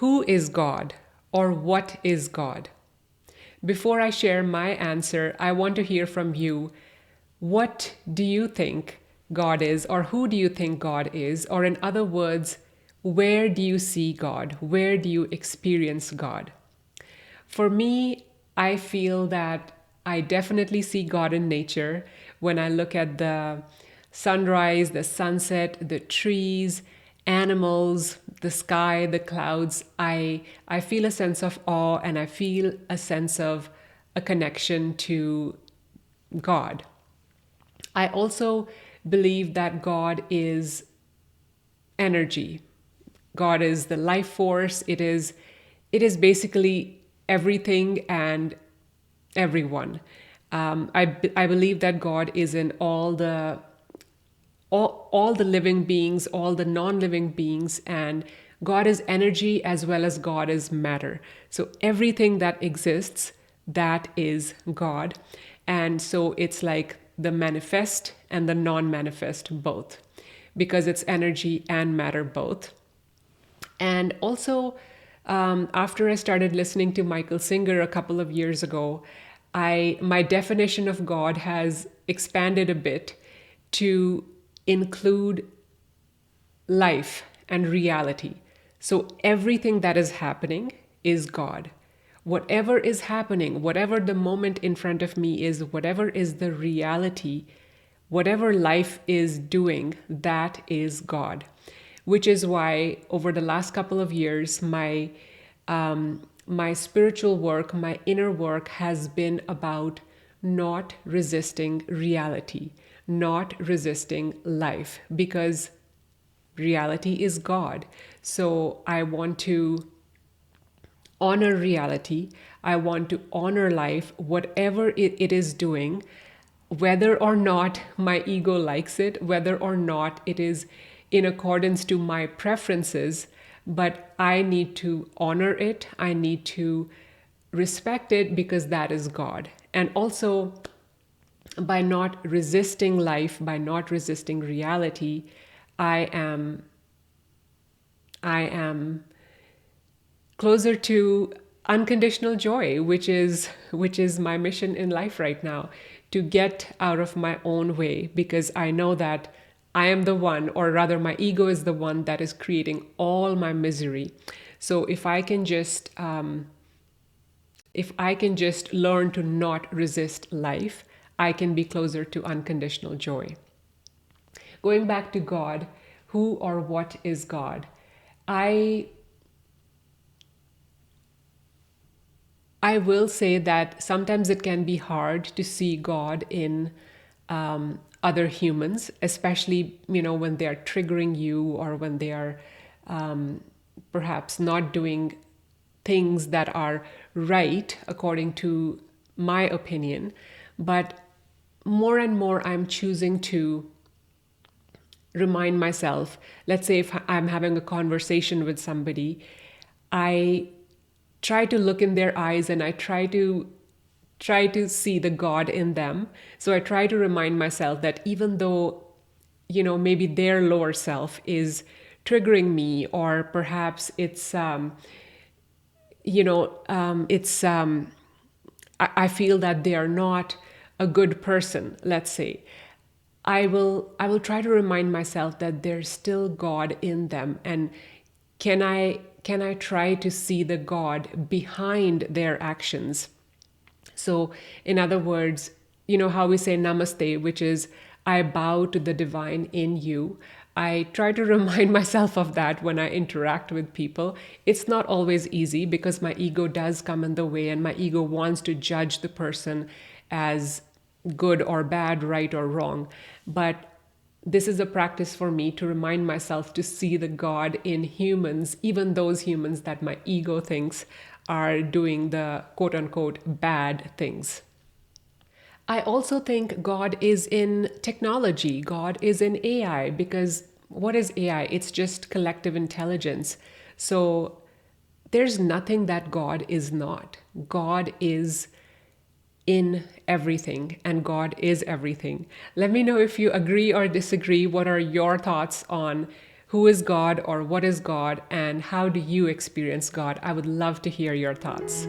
Who is God, or what is God? Before I share my answer, I want to hear from you. What do you think God is, or who do you think God is? Or, in other words, where do you see God? Where do you experience God? For me, I feel that I definitely see God in nature when I look at the sunrise, the sunset, the trees, animals, the sky, the clouds. I feel a sense of awe, and I feel a sense of a connection to God. I also believe that God is energy. God is the life force. It is basically everything and everyone. I believe that God is in all the living beings, all the non-living beings, and God is energy as well as God is matter. So everything that exists, that is God. And so it's like the manifest and the non-manifest both, because it's energy and matter both. And also, after I started listening to Michael Singer a couple of years ago, my definition of God has expanded a bit to include life and reality. So everything that is happening is God. Whatever is happening, whatever the moment in front of me is, whatever is the reality, whatever life is doing, that is God. Which is why over the last couple of years, my spiritual work, my inner work has been about not resisting reality, not resisting life, because reality is God. So I want to honor reality. I want to honor life, whatever it is doing, whether or not my ego likes it, whether or not it is in accordance to my preferences, but I need to honor it. I need to respect it because that is God. And also, by not resisting life, by not resisting reality, I am closer to unconditional joy, which is my mission in life right now, to get out of my own way, because I know that I am the one, or rather my ego is the one that is creating all my misery. So if I can just learn to not resist life, I can be closer to unconditional joy. Going back to God, who or what is God? I I will say that sometimes it can be hard to see God in other humans, especially when they are triggering you, or when they are perhaps not doing things that are right according to my opinion. But more and more, I'm choosing to remind myself. Let's say if I'm having a conversation with somebody, I try to look in their eyes, and I try to see the God in them. So I try to remind myself that even though maybe their lower self is triggering me, or perhaps I feel that they are not a good person, let's say, I will try to remind myself that there's still God in them, and can I try to see the God behind their actions. So, in other words, you know how we say namaste, which is I bow to the divine in you. I try to remind myself of that when I interact with people. It's not always easy, because my ego does come in the way, and my ego wants to judge the person as good or bad, right or wrong. But this is a practice for me to remind myself to see the God in humans, even those humans that my ego thinks are doing the quote unquote bad things. I also think God is in technology, God is in AI, because what is AI? It's just collective intelligence. So there's nothing that God is not. God is in everything, and God is everything. Let me know if you agree or disagree. What are your thoughts on Who is God, or what is God, and how do you experience God? I would love to hear your thoughts.